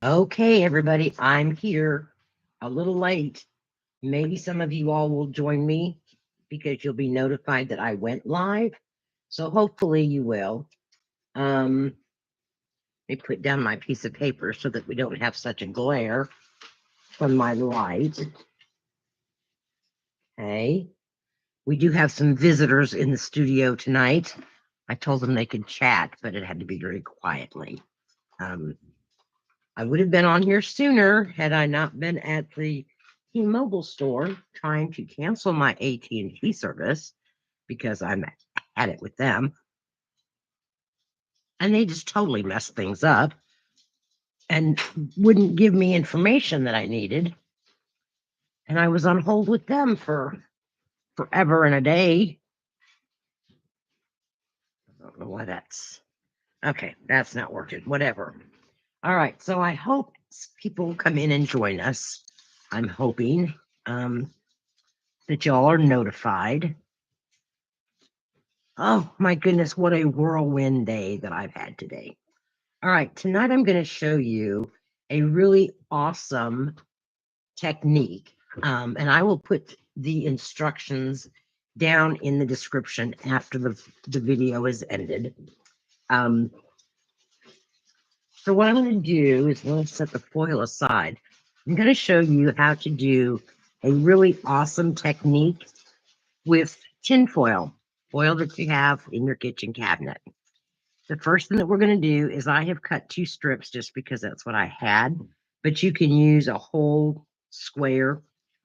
Okay, everybody, I'm here a little late. Maybe some of you all will join me because you'll be notified that I went live. So hopefully you will. Let me put down my piece of paper so that we don't have such a glare from my light. Okay. We do have some visitors in the studio tonight. I told them they could chat, but it had to be very quietly. I would have been on here sooner had I not been at the T-Mobile store trying to cancel my AT&T service because I'm at it with them. And they just totally messed things up and wouldn't give me information that I needed. And I was on hold with them for forever and a day. I don't know why that's okay. That's not working. Whatever. All right. So I hope people will come in and join us. I'm hoping that y'all are notified. Oh my goodness, what a whirlwind day that I've had today. All right, tonight I'm going to show you a really awesome technique. And I will put the instructions down in the description after the video is ended. So what I'm going to do is I'm going to set the foil aside. I'm going to show you how to do a really awesome technique with tin foil that you have in your kitchen cabinet. The first thing that we're going to do is I have cut 2 strips just because that's what I had, but you can use a whole square.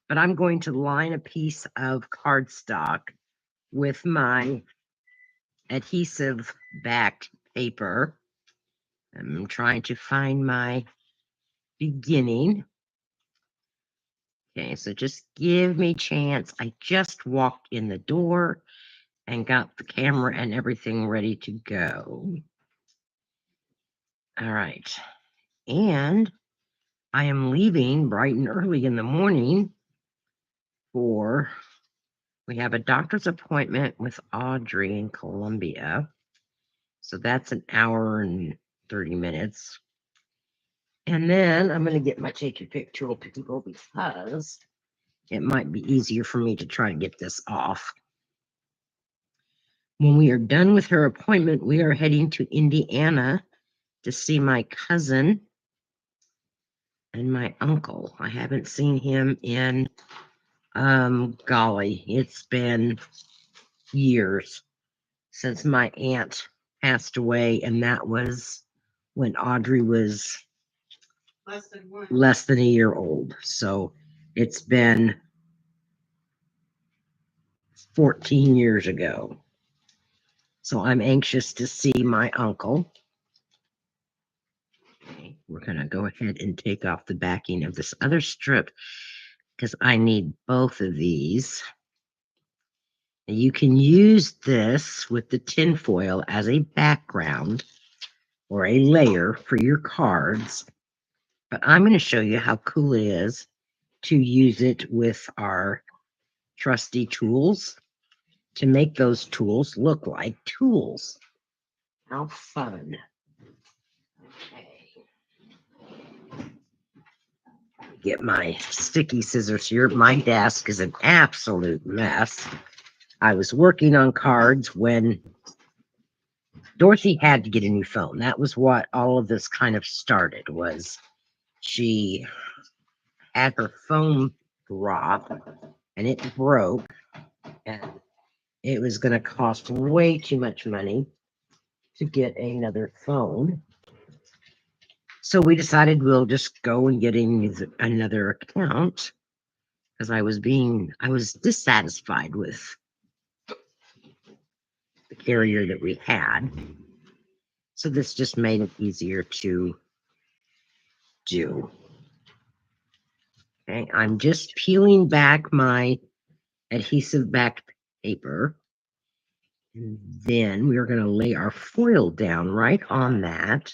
But I'm going to line a piece of cardstock with my adhesive backed paper. I'm trying to find my beginning. Okay, so just give me a chance. I just walked in the door and got the camera and everything ready to go. All right. And I am leaving bright and early in the morning for, we have a doctor's appointment with Audrey in Columbia. So that's an hour and 30 minutes. And then I'm going to get my take your pick tool people because it might be easier for me to try to get this off. When we are done with her appointment, we are heading to Indiana to see my cousin and my uncle. I haven't seen him in, golly, it's been years since my aunt passed away, and that was when Audrey was less than a year old. So it's been 14 years ago. So I'm anxious to see my uncle. Okay, we're going to go ahead and take off the backing of this other strip because I need both of these. And you can use this with the tin foil as a background or a layer for your cards. But I'm going to show you how cool it is to use it with our trusty tools to make those tools look like tools. How fun. Okay. Get my sticky scissors here. My desk is an absolute mess. I was working on cards when Dorothy had to get a new phone. That was what all of this kind of started, was she had her phone drop and it broke, and it was going to cost way too much money to get another phone. So we decided we'll just go and get another account because I was dissatisfied with the carrier that we had. So this just made it easier to do. Okay, I'm just peeling back my adhesive back paper. And then we're going to lay our foil down right on that.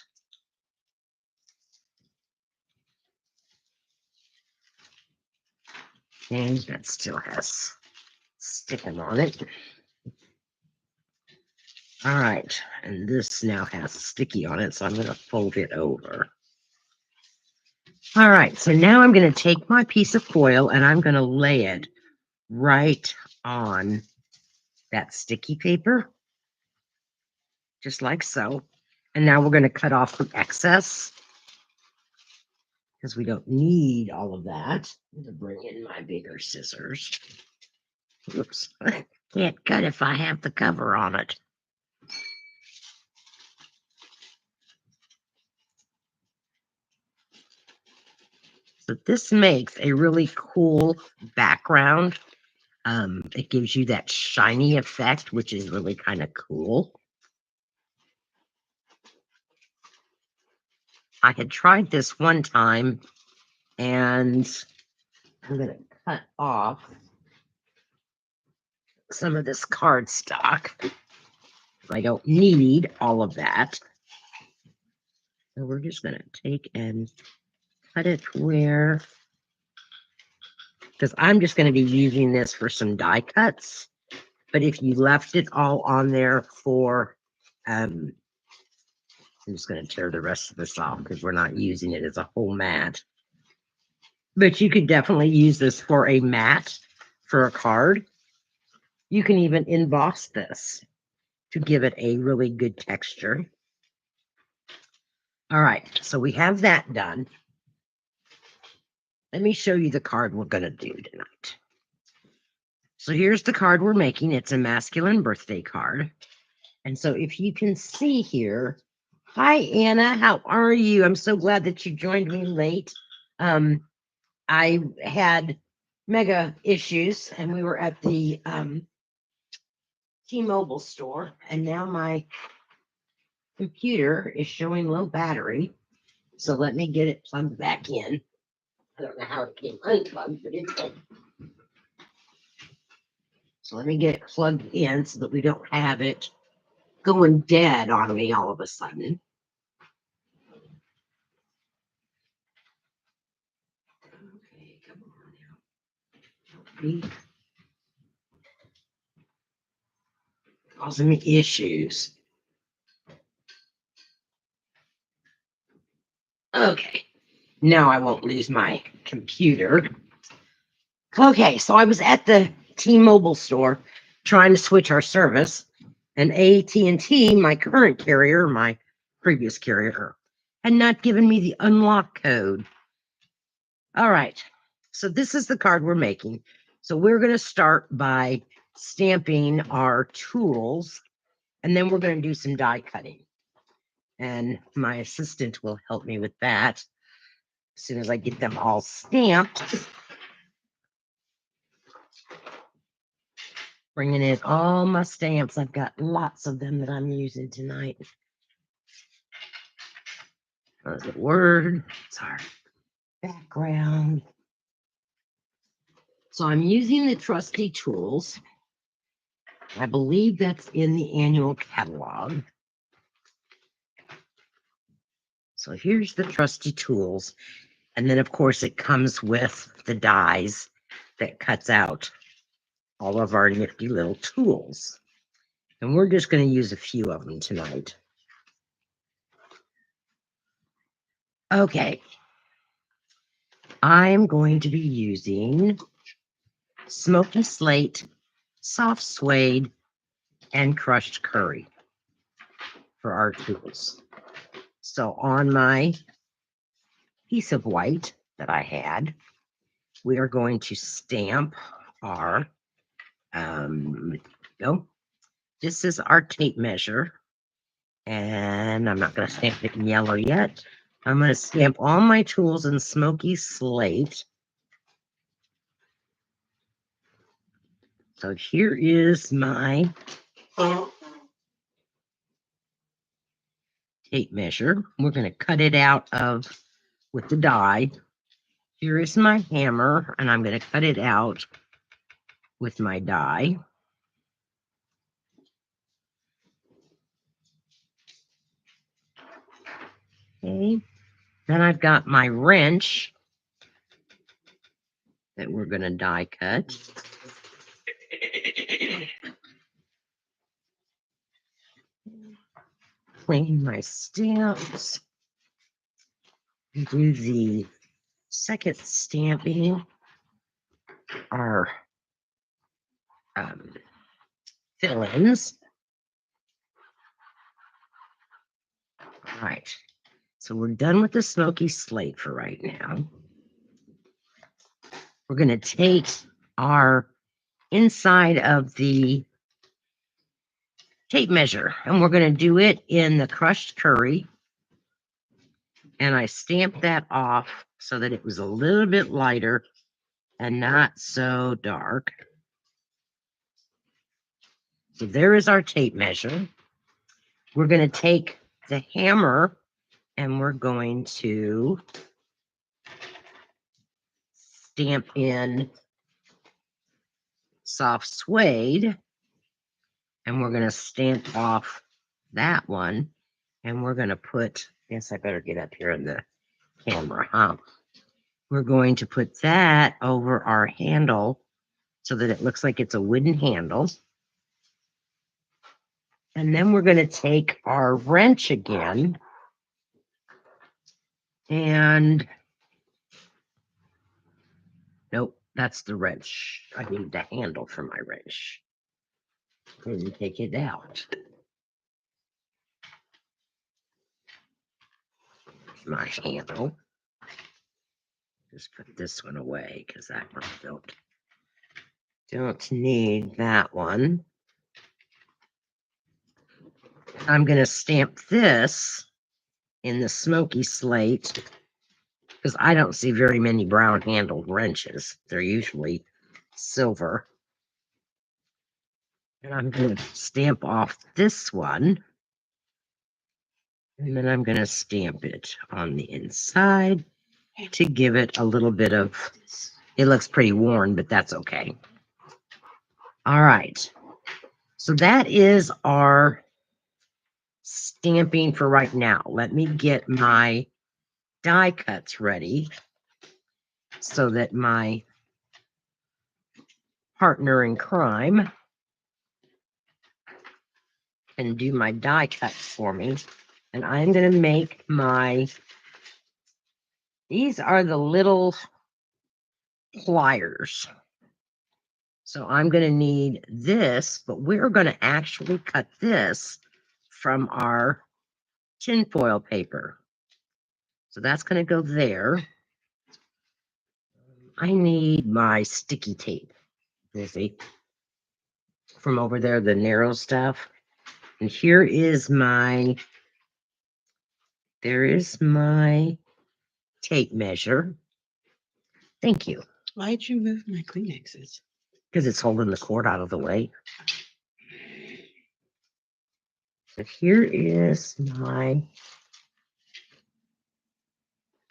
And that still has sticking on it. All right, and this now has sticky on it, so I'm going to fold it over. All right, so now I'm going to take my piece of foil and I'm going to lay it right on that sticky paper, just like so. And now we're going to cut off the excess because we don't need all of that. I'm going to bring in my bigger scissors. Oops, can't cut if I have the cover on it. So this makes a really cool background. It gives you that shiny effect, which is really kind of cool. I had tried this one time, and I'm going to cut off some of this cardstock. I don't need all of that. So we're just going to take and cut it where, because I'm just going to be using this for some die cuts. But if you left it all on there for, I'm just going to tear the rest of this off because we're not using it as a whole mat. But you could definitely use this for a mat for a card. You can even emboss this to give it a really good texture. All right, so we have that done. Let me show you the card we're going to do tonight. So here's the card we're making. It's a masculine birthday card. And so if you can see here, hi, Anna, how are you? I'm so glad that you joined me late. I had mega issues and we were at the T-Mobile store, and now my computer is showing low battery. So let me get it plugged back in. I don't know how it came unplugged, but it's in. So let me get it plugged in so that we don't have it going dead on me all of a sudden. Okay, come on now. Help me. Causing me issues. Okay, now I won't lose my computer. Okay, so I was at the T-Mobile store trying to switch our service, and AT&T, my current carrier, my previous carrier, had not given me the unlock code. All right, so this is the card we're making. So we're going to start by stamping our tools, and then we're going to do some die cutting. And my assistant will help me with that as soon as I get them all stamped. Bringing in all my stamps. I've got lots of them that I'm using tonight. The word, it's our background. So I'm using the trusty tools. I believe that's in the annual catalog. So here's the trusty tools. And then, of course, it comes with the dies that cuts out all of our nifty little tools. And we're just going to use a few of them tonight. Okay. I'm going to be using smoky slate, soft suede, and crushed curry for our tools. So on my piece of white that I had, we are going to stamp our, this is our tape measure. And I'm not going to stamp it in yellow yet. I'm going to stamp all my tools in smoky slate. So here is my tape measure. We're going to cut it out with the die. Here is my hammer, and I'm going to cut it out with my die. Okay. Then I've got my wrench that we're going to die cut. Clean my stamps. Do the second stamping our fill-ins. All right, so we're done with the smoky slate for right now. We're going to take our inside of the tape measure, and we're going to do it in the crushed curry. And I stamped that off so that it was a little bit lighter and not so dark. So there is our tape measure. We're going to take the hammer and we're going to stamp in soft suede, and we're going to stamp off that one, and we're going to put, yes, I better get up here in the camera, huh? We're going to put that over our handle so that it looks like it's a wooden handle. And then we're going to take our wrench again and nope, that's the wrench. I need the handle for my wrench. And take it out. My handle. Just put this one away because that one don't need that one. I'm going to stamp this in the smoky slate because I don't see very many brown handled wrenches. They're usually silver. And I'm going to stamp off this one. And then I'm going to stamp it on the inside to give it a little bit of, it looks pretty worn, but that's okay. All right. So that is our stamping for right now. Let me get my die cuts ready so that my partner in crime can do my die cuts for me. And I'm going to make these are the little pliers. So I'm going to need this, but we're going to actually cut this from our tinfoil paper. So that's going to go there. I need my sticky tape, Lizzie, from over there, the narrow stuff. And here is there is my tape measure. Thank you. Why'd you move my Kleenexes? Because it's holding the cord out of the way. So here is my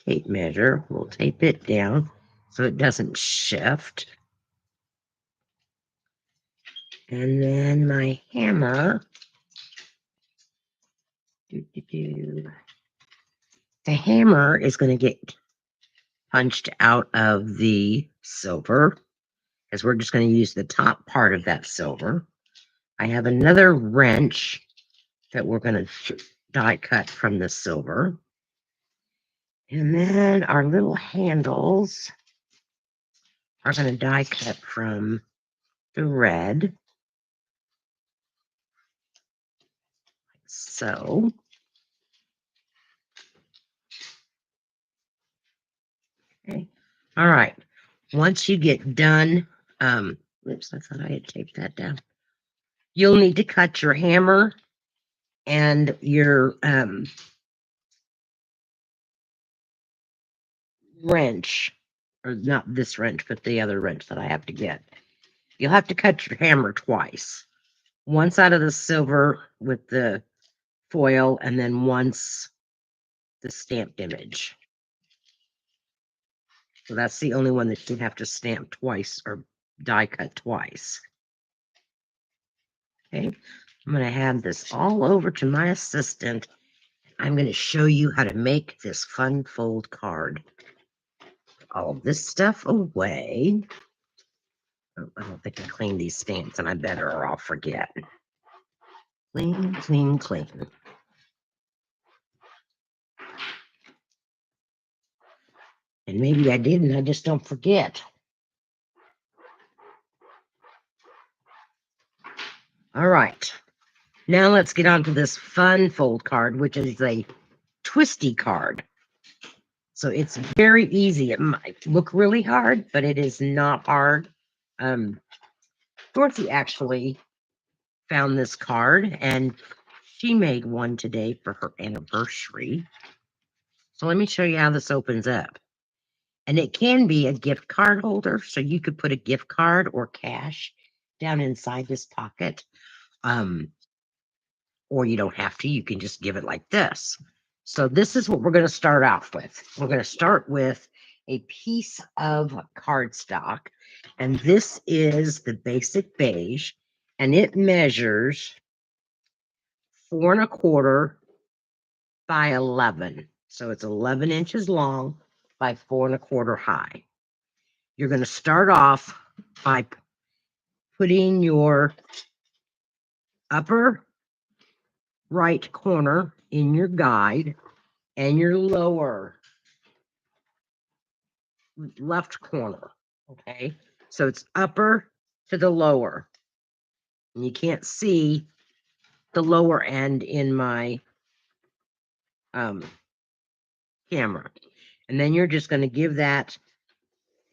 tape measure. We'll tape it down so it doesn't shift. And then my hammer. The hammer is going to get punched out of the silver because we're just going to use the top part of that silver. I have another wrench that we're going to die cut from the silver. And then our little handles are going to die cut from the red. So. Okay. All right. Once you get done, oops, I thought I had taped that down. You'll need to cut your hammer and your wrench, or not this wrench, but the other wrench that I have to get. You'll have to cut your hammer twice. Once out of the silver with the foil, and then once the stamped image. So that's the only one that you have to stamp twice or die cut twice. Okay, I'm going to hand this all over to my assistant. I'm going to show you how to make this fun fold card. All this stuff away. Oh, I don't think I cleaned these stamps, and I better or I'll forget. Clean, clean, clean. And maybe I didn't, I just don't forget. All right. Now let's get on to this fun fold card, which is a twisty card. So it's very easy. It might look really hard, but it is not hard. Dorothy actually found this card and she made one today for her anniversary. So let me show you how this opens up. And it can be a gift card holder. So you could put a gift card or cash down inside this pocket. Or you don't have to. You can just give it like this. So this is what we're going to start off with. We're going to start with a piece of cardstock. And this is the basic beige. And it measures 4¼ by 11. So it's 11 inches long by 4¼ high. You're going to start off by putting your upper right corner in your guide and your lower left corner. Okay. So it's upper to the lower. And you can't see the lower end in my camera. And then you're just going to give that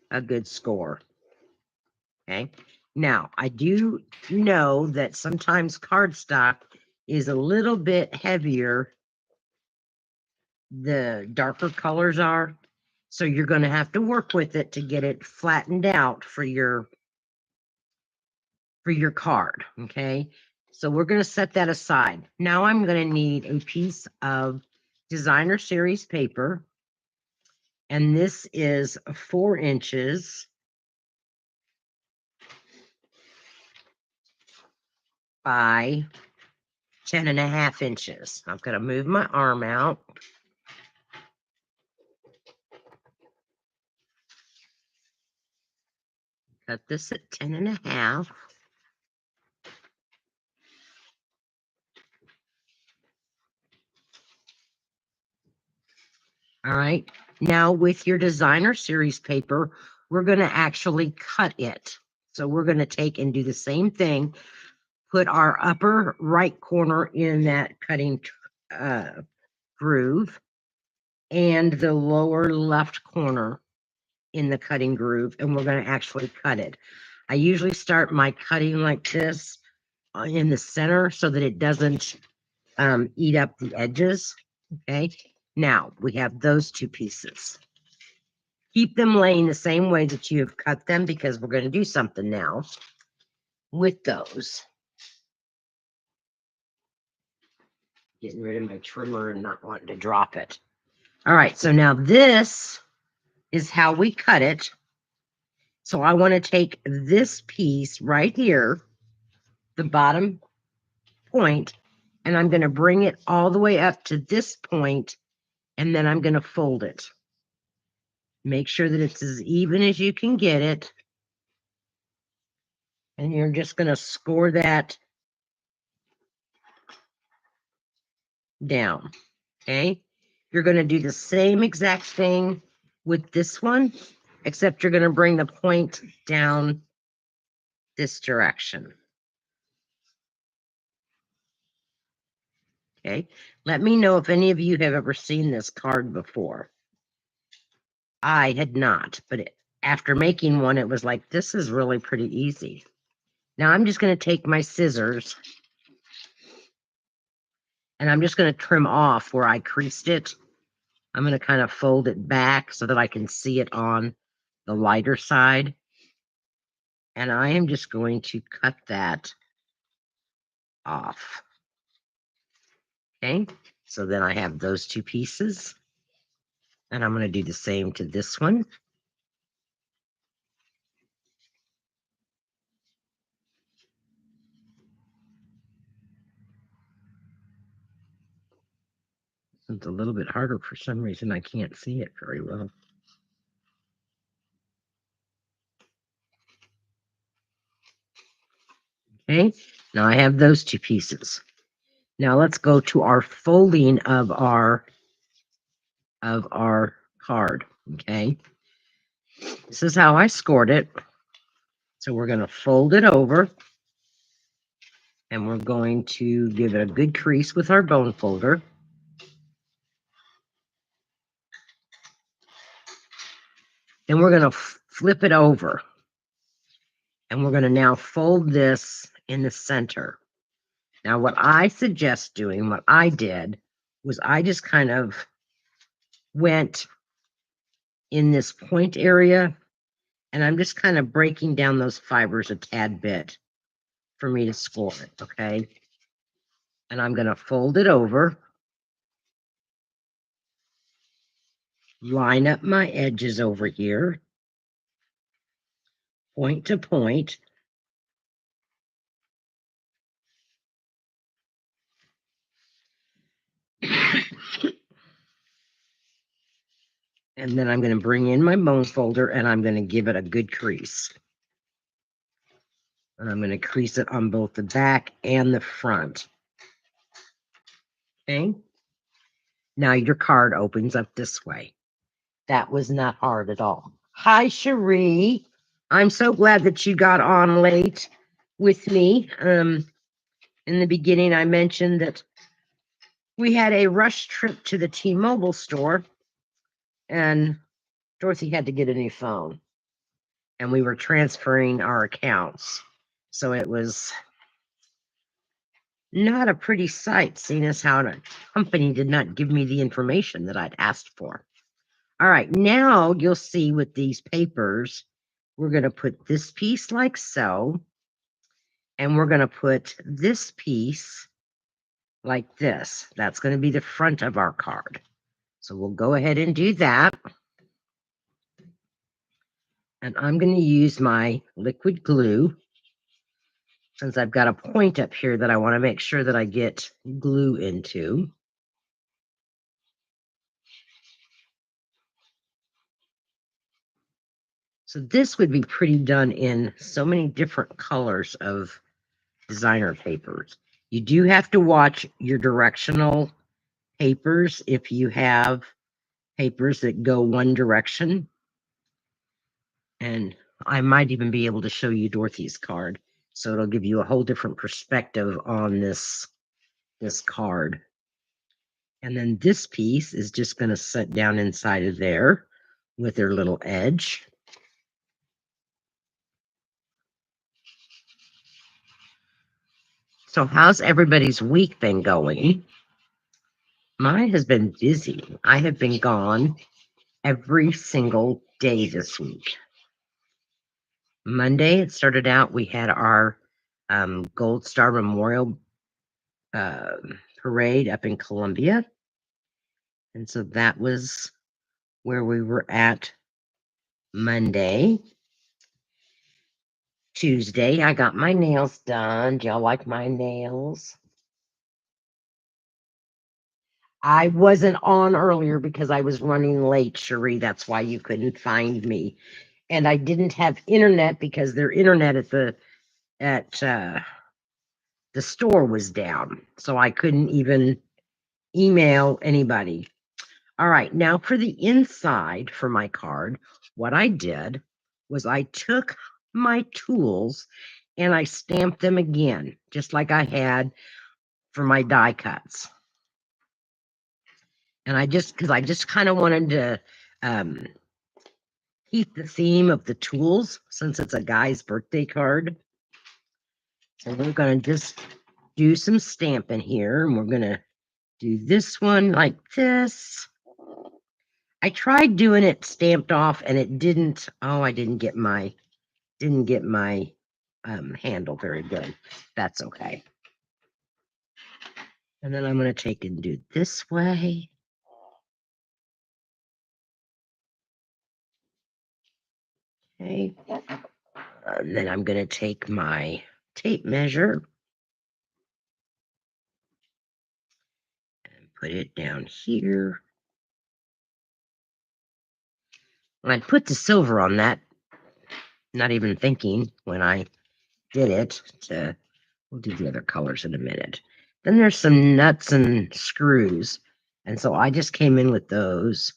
a good score. Okay. Now, I do know that sometimes cardstock is a little bit heavier. The darker colors are. So you're going to have to work with it to get it flattened out for your card. Okay. So we're going to set that aside. Now I'm going to need a piece of designer series paper. And this is 4 inches by 10½ inches. I'm going to move my arm out. Cut this at 10½. All right. Now with your designer series paper, we're going to actually cut it. So we're going to take and do the same thing. Put our upper right corner in that cutting groove and the lower left corner in the cutting groove. And we're going to actually cut it. I usually start my cutting like this in the center so that it doesn't eat up the edges. Okay. Now we have those two pieces. Keep them laying the same way that you have cut them because we're going to do something now with those. Getting rid of my trimmer and not wanting to drop it. All right, so now this is how we cut it. So I want to take this piece right here, the bottom point, and I'm going to bring it all the way up to this point, and then I'm going to fold it. Make sure that it's as even as you can get it. And you're just going to score that down. Okay. You're going to do the same exact thing with this one, except you're going to bring the point down this direction. Okay. Let me know if any of you have ever seen this card before. I had not, but after making one, it was like, this is really pretty easy. Now I'm just going to take my scissors and I'm just going to trim off where I creased it. I'm going to kind of fold it back so that I can see it on the lighter side. And I am just going to cut that off. Okay, so then I have those two pieces. And I'm going to do the same to this one. It's a little bit harder for some reason. I can't see it very well. Okay, now I have those two pieces. Now let's go to our folding of our card. Okay. This is how I scored it. So we're going to fold it over. And we're going to give it a good crease with our bone folder. Then we're going to flip it over. And we're going to now fold this in the center. Now, what I suggest doing, what I did, was I just kind of went in this point area, and I'm just kind of breaking down those fibers a tad bit for me to score it, okay? And I'm going to fold it over, line up my edges over here, point to point. And then I'm going to bring in my bone folder and I'm going to give it a good crease. And I'm going to crease it on both the back and the front. Okay. Now your card opens up this way. That was not hard at all. Hi, Cherie. I'm so glad that you got on late with me. In the beginning, I mentioned that we had a rush trip to the T-Mobile store and Dorothy had to get a new phone. And we were transferring our accounts. So it was not a pretty sight, seeing as how a company did not give me the information that I'd asked for. All right, now you'll see with these papers, we're going to put this piece like so, and we're going to put this piece like this. That's going to be the front of our card. So we'll go ahead and do that. And I'm going to use my liquid glue, since I've got a point up here that I want to make sure that I get glue into. So this would be pretty done in so many different colors of designer papers. You do have to watch your directional papers if you have papers that go one direction. And I might even be able to show you Dorothy's card. So it'll give you a whole different perspective on this card. And then this piece is just going to sit down inside of there with their little edge. So how's everybody's week been going? Mine has been busy. I have been gone every single day this week. Monday, it started out, we had our Gold Star Memorial parade up in Columbia. And so that was where we were at Monday. Tuesday, I got my nails done. Do y'all like my nails? I wasn't on earlier because I was running late, Cherie. That's why you couldn't find me. And I didn't have internet because their internet at the store was down. So I couldn't even email anybody. All right, now for the inside for my card, what I did was I took my tools and I stamped them again, just like I had for my die cuts. And because I just kind of wanted to keep the theme of the tools since it's a guy's birthday card. So we're going to just do some stamping here, and we're going to do this one like this. I tried doing it stamped off and it didn't. Oh, I didn't get my handle very good. That's okay. And then I'm going to take and do this way. Okay. And then I'm going to take my tape measure and put it down here. And I put the silver on that, not even thinking when I did it. We'll do the other colors in a minute. Then there's some nuts and screws. And so I just came in with those.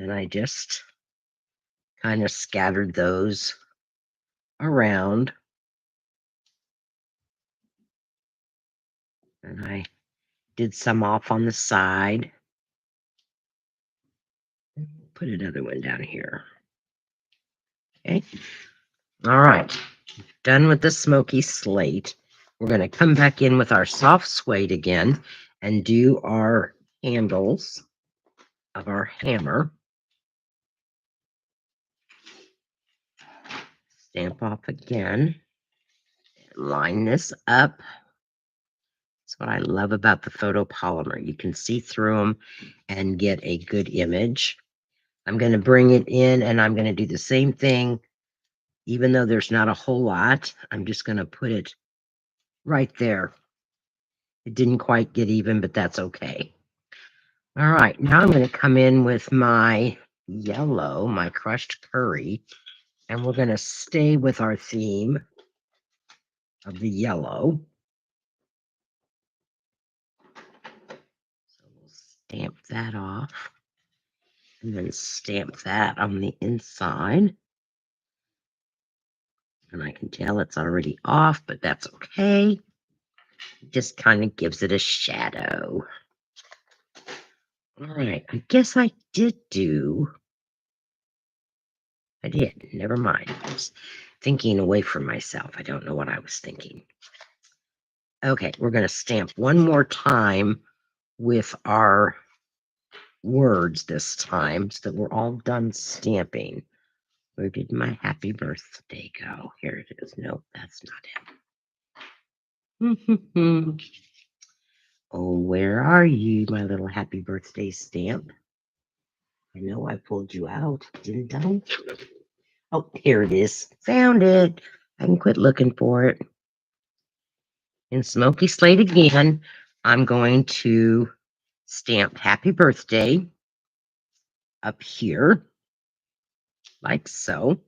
And I just kind of scattered those around. And I did some off on the side. Put another one down here. Okay. All right. Done with the smoky slate. We're going to come back in with our soft suede again and do our handles of our hammer. Stamp off again. Line this up. That's what I love about the photopolymer. You can see through them and get a good image. I'm going to bring it in and I'm going to do the same thing. Even though there's not a whole lot, I'm just going to put it right there. It didn't quite get even, but that's okay. All right, now I'm going to come in with my yellow, my crushed curry, and we're going to stay with our theme of the yellow. So we'll stamp that off and then stamp that on the inside. And I can tell it's already off, but that's okay. It just kind of gives it a shadow. All right, I guess I did. Never mind. I was thinking away from myself. I don't know what I was thinking. Okay, we're going to stamp one more time with our words this time so that we're all done stamping. Where did my happy birthday go? Here it is. No, that's not him. Oh, where are you, my little happy birthday stamp? I know I pulled you out, didn't I? Oh, here it is. Found it. I can quit looking for it. In Smoky Slate again, I'm going to stamp happy birthday up here, like so.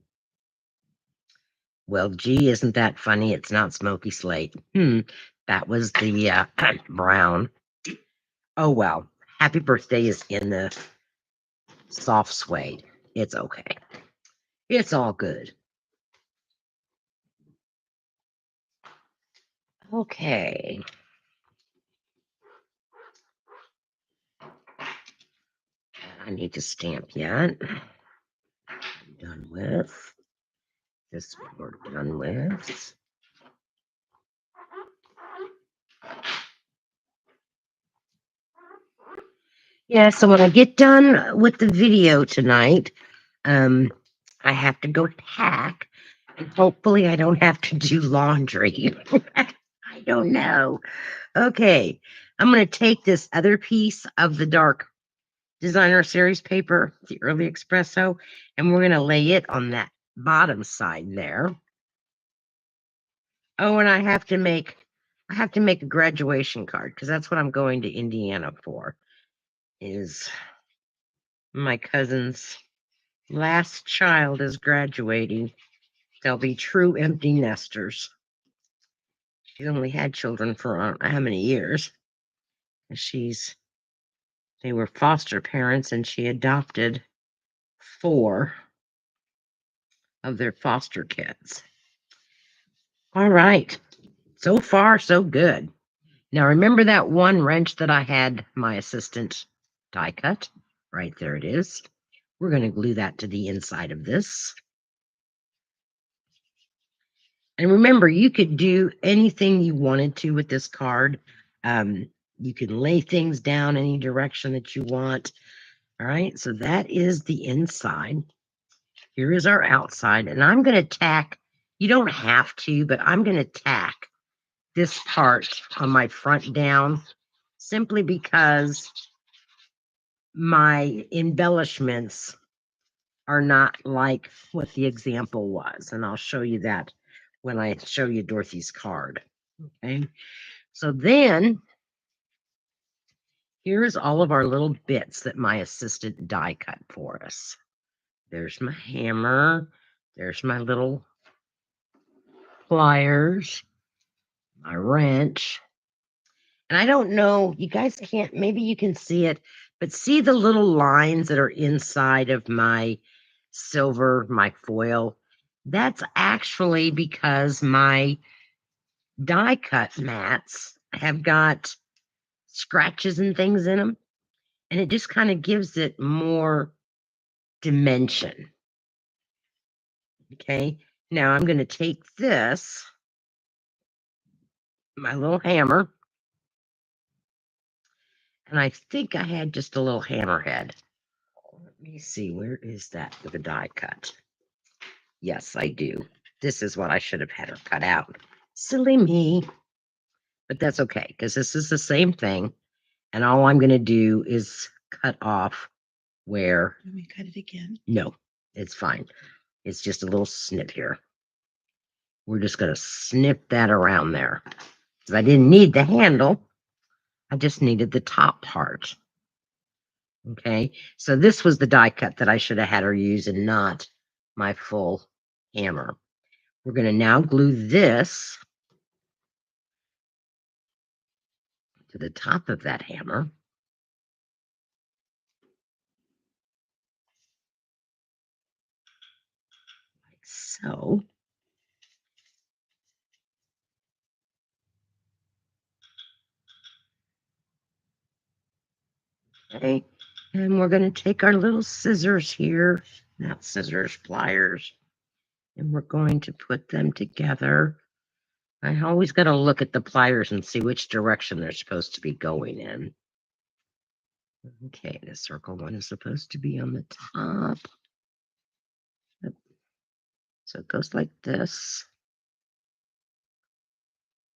Well, gee, isn't that funny? It's not Smoky Slate. That was the brown. Oh, well. Happy birthday is in the soft suede. It's okay. It's all good. Okay. I need to stamp yet. I'm done with. This we're done with. Yeah, so when I get done with the video tonight, I have to go pack, and hopefully I don't have to do laundry. I don't know. Okay, I'm going to take this other piece of the dark designer series paper, the early espresso, and we're going to lay it on that bottom side there. Oh, and I have to make a graduation card because that's what I'm going to Indiana for. Is my cousin's last child is graduating. They'll be true empty nesters. She's only had children for I don't know how many years. They were foster parents and she adopted 4 of their foster kids. All right. So far, so good. Now, remember that one wrench that I had my assistant die cut? Right there it is. We're going to glue that to the inside of this. And remember, you could do anything you wanted to with this card. You can lay things down any direction that you want. All right, so that is the inside. Here is our outside, and I'm going to tack. You don't have to, but I'm going to tack this part on my front down simply because my embellishments are not like what the example was. And I'll show you that when I show you Dorothy's card. Okay, so then here's all of our little bits that my assistant die cut for us. There's my hammer. There's my little pliers, my wrench. And I don't know, you guys can't, maybe you can see it, But see the little lines that are inside of my silver, my foil? That's actually because my die cut mats have got scratches and things in them, and it just kind of gives it more dimension. Okay, now I'm going to take this, my little hammer, and I think I had just a little hammerhead. Let me see, where is that for the die cut? Yes, I do. This is what I should have had her cut out. Silly me. But that's okay, because this is the same thing. And all I'm going to do is cut off where. Let me cut it again. No, it's fine. It's just a little snip here. We're just going to snip that around there. Because I didn't need the handle. I just needed the top part. Okay, so this was the die cut that I should have had her use and not my full hammer. We're going to now glue this to the top of that hammer. Like so. Okay, and we're going to take our little scissors here, not scissors, pliers, and we're going to put them together. I always got to look at the pliers and see which direction they're supposed to be going in. Okay, the circle one is supposed to be on the top. So it goes like this.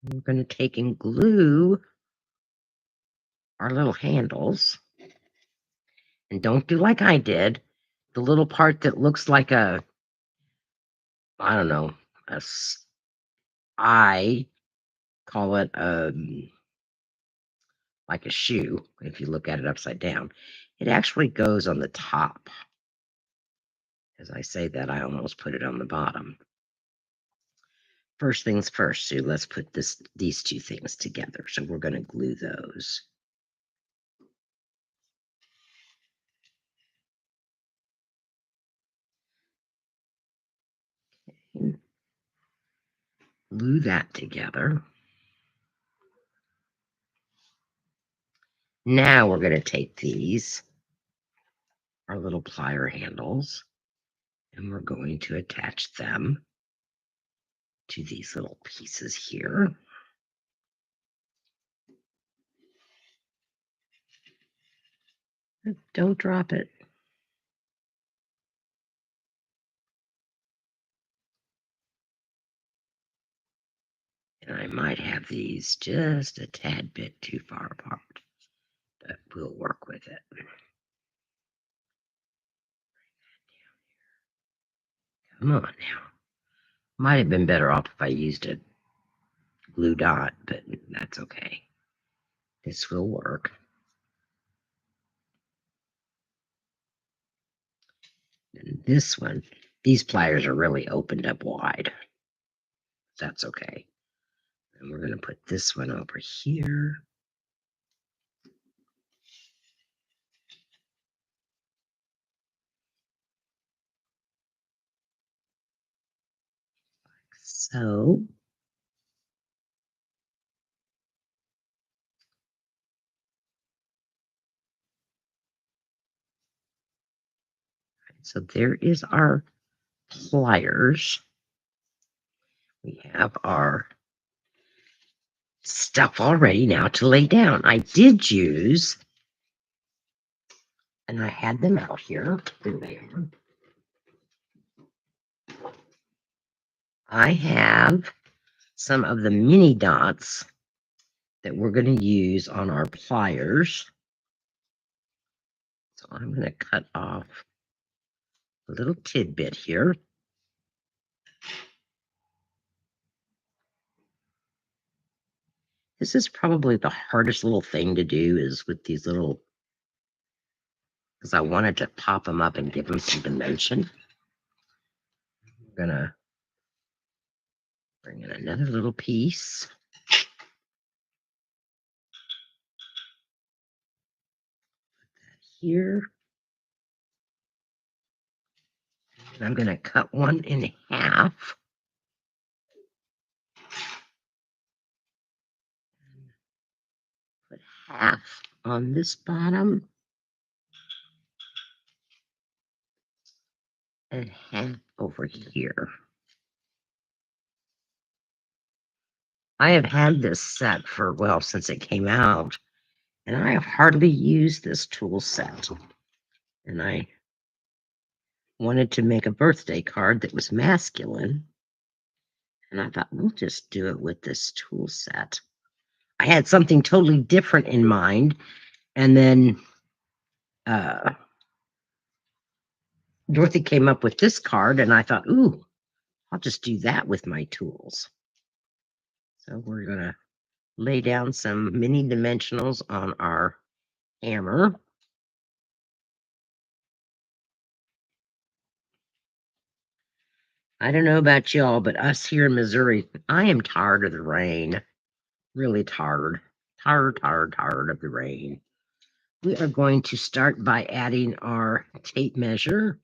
We're going to take and glue our little handles. And don't do like I did. The little part that looks like a, I don't know, I call it like a shoe. If you look at it upside down, it actually goes on the top. As I say that, I almost put it on the bottom. First things first, Sue, let's put these two things together. So we're going to glue those. Okay. Glue that together. Now we're going to take these, our little plier handles, and we're going to attach them to these little pieces here. Don't drop it. And I might have these just a tad bit too far apart, but we'll work with it. Come on now. Might have been better off if I used a glue dot, but that's okay. This will work. And this one, these pliers are really opened up wide. That's okay. And we're going to put this one over here. Like so. So there is our pliers. We have our stuff already now to lay down. I did use, and I had them out here. There they are. I have some of the mini dots that we're going to use on our pliers. So I'm going to cut off a little tidbit here. This is probably the hardest little thing to do is with these little, because I wanted to pop them up and give them some dimension. I'm going to bring in another little piece. here. And I'm going to cut one in half. Put half on this bottom. And half over here. I have had this set for, well, since it came out, and I have hardly used this tool set. And I wanted to make a birthday card that was masculine. And I thought, we'll just do it with this tool set. I had something totally different in mind. And then Dorothy came up with this card, and I thought, ooh, I'll just do that with my tools. So we're going to lay down some mini dimensionals on our hammer. I don't know about y'all, but us here in Missouri, I am tired of the rain. Really tired. Tired of the rain. We are going to start by adding our tape measure,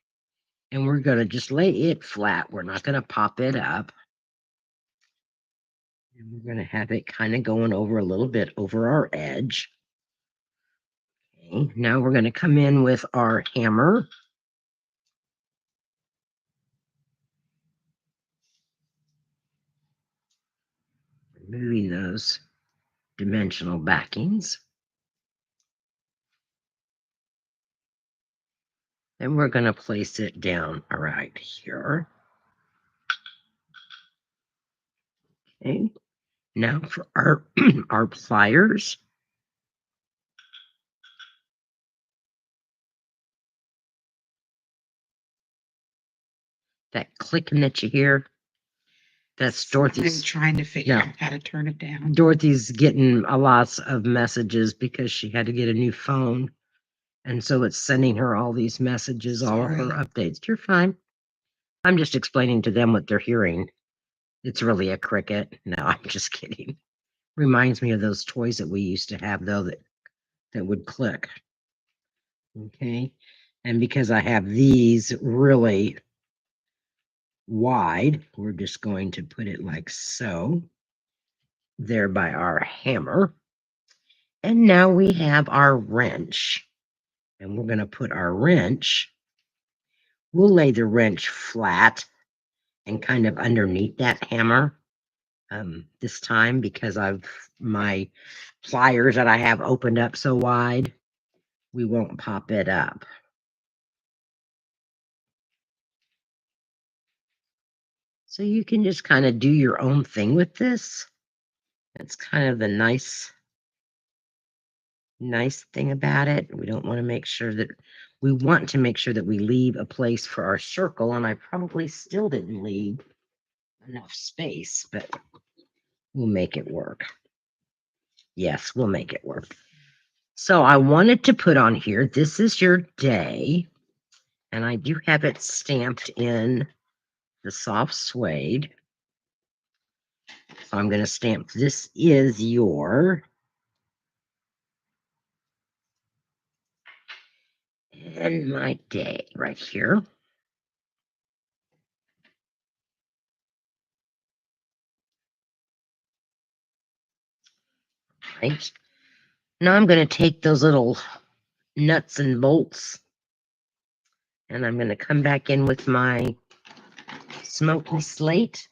and we're going to just lay it flat. We're not going to pop it up. And we're going to have it kind of going over a little bit over our edge. Okay, now we're going to come in with our hammer. Removing those dimensional backings. And we're going to place it down right here. Okay. Now for our our pliers. That clicking that you hear, that's I'm Dorothy's. trying to figure No. out how to turn it down. Dorothy's getting a lots of messages because she had to get a new phone. And so it's sending her all these messages, all of her Sorry. updates. You're fine. I'm just explaining to them what they're hearing. It's really a cricket. No, I'm just kidding. Reminds me of those toys that we used to have, though, that would click. Okay. And because I have these really wide, we're just going to put it like so. There by our hammer. And now we have our wrench. And we're going to put our wrench. We'll lay the wrench flat and kind of underneath that hammer this time, because of my pliers that I have opened up so wide. We won't pop it up. So you can just kind of do your own thing with this. That's kind of the nice thing about it. We want to make sure that we leave a place for our circle, and I probably still didn't leave enough space, but we'll make it work. Yes, we'll make it work. So I wanted to put on here, this is your day, and I do have it stamped in the soft suede. So I'm going to stamp, this is your and my day right here. Right. Now I'm going to take those little nuts and bolts, and I'm going to come back in with my smoky slate.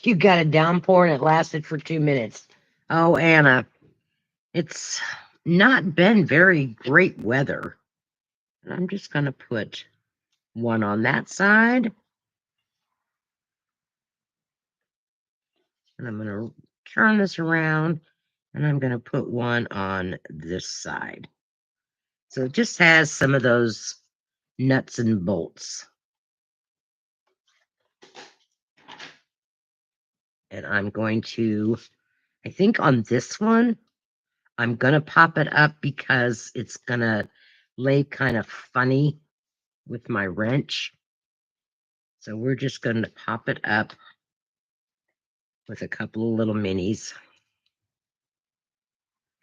You got a downpour and it lasted for 2 minutes. Oh, Anna, it's not been very great weather. And I'm just going to put one on that side. And I'm going to turn this around, and I'm going to put one on this side. So it just has some of those nuts and bolts. And I'm going to, I think on this one, I'm going to pop it up because it's going to lay kind of funny with my wrench. So we're just going to pop it up with a couple of little minis.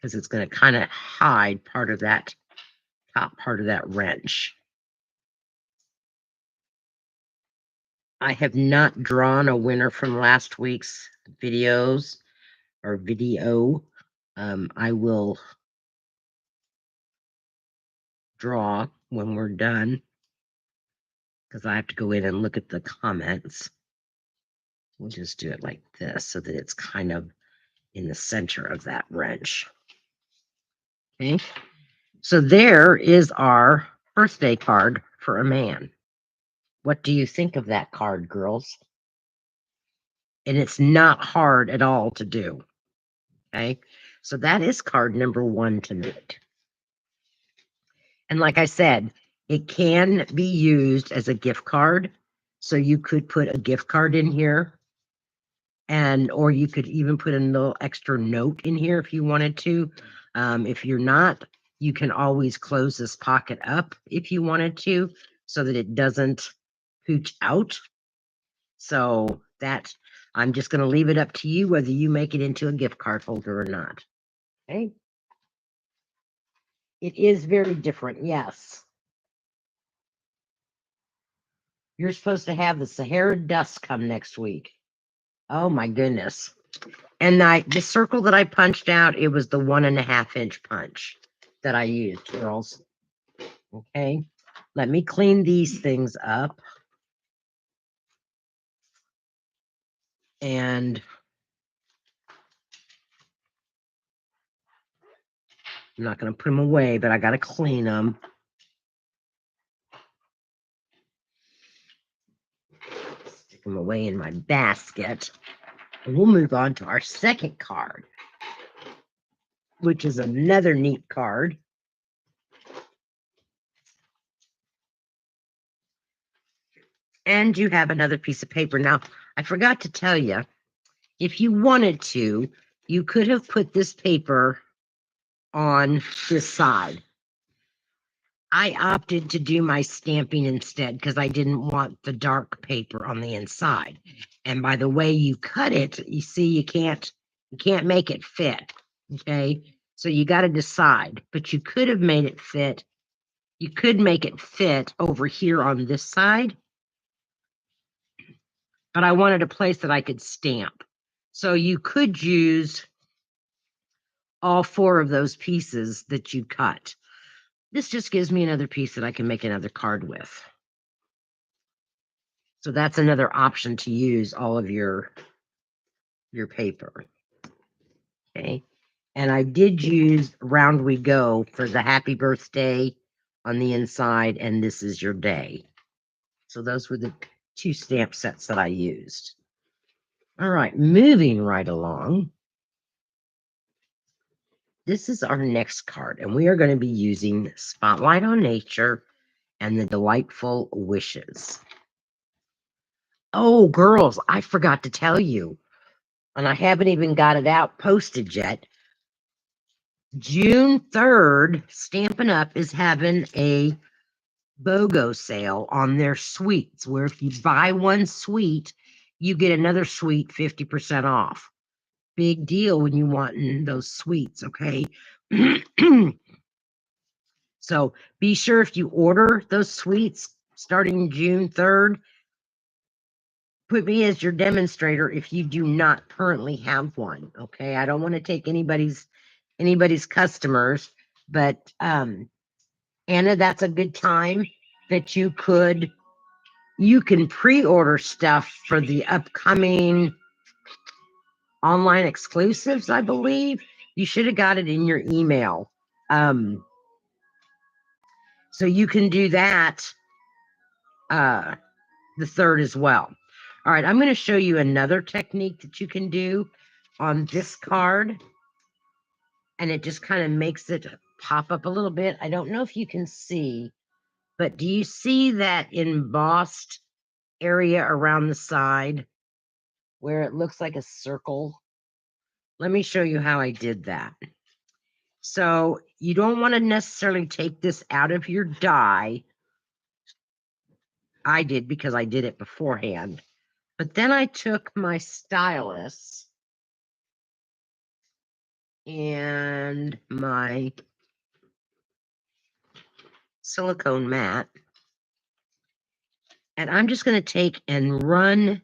because it's going to kind of hide part of that top part of that wrench. I have not drawn a winner from last week's videos or video. I will draw when we're done because I have to go in and look at the comments. We'll just do it like this so that it's kind of in the center of that wrench. Okay, so there is our birthday card for a man. What do you think of that card, girls? And it's not hard at all to do. Okay, so that is card number 1 tonight. And like I said, it can be used as a gift card. So you could put a gift card in here, and or you could even put a little extra note in here if you wanted to. If you're not, you can always close this pocket up if you wanted to, so that it doesn't pooch out. So that I'm just going to leave it up to you whether you make it into a gift card holder or not. Okay. It is very different, yes. You're supposed to have the Sahara dust come next week. Oh my goodness. And the circle that I punched out, it was the 1.5 inch punch that I used, girls. Okay. Let me clean these things up. And I'm not going to put them away, but I got to clean them. Stick them away in my basket. And we'll move on to our second card, which is another neat card. And you have another piece of paper. Now, I forgot to tell you, if you wanted to, you could have put this paper on this side. I opted to do my stamping instead because I didn't want the dark paper on the inside. And by the way you cut it, you see you can't make it fit. Okay. So you got to decide, but you could have made it fit. You could make it fit over here on this side. But I wanted a place that I could stamp. So you could use all 4 of those pieces that you cut. This just gives me another piece that I can make another card with. So that's another option to use all of your paper. Okay. And I did use Round We Go for the happy birthday on the inside, and this is your day. So those were the 2 stamp sets that I used. All right, moving right along. This is our next card, and we are going to be using Spotlight on Nature and the Delightful Wishes. Oh, girls, I forgot to tell you, and I haven't even got it out posted yet. June 3rd, Stampin' Up! Is having a BOGO sale on their sweets, where if you buy one sweet, you get another sweet 50% off. Big deal when you want those sweets, okay? So be sure if you order those sweets starting June 3rd, put me as your demonstrator if you do not currently have one, okay? I don't want to take anybody's customers, but Anna, that's a good time that you can pre-order stuff for the upcoming online exclusives, I believe. You should have got it in your email. So you can do that the 3rd as well. All right, I'm going to show you another technique that you can do on this card. And it just kind of makes it pop up a little bit. I don't know if you can see, but do you see that embossed area around the side where it looks like a circle? Let me show you how I did that. So you don't want to necessarily take this out of your die. I did because I did it beforehand. But then I took my stylus and my silicone mat. And I'm just going to take and run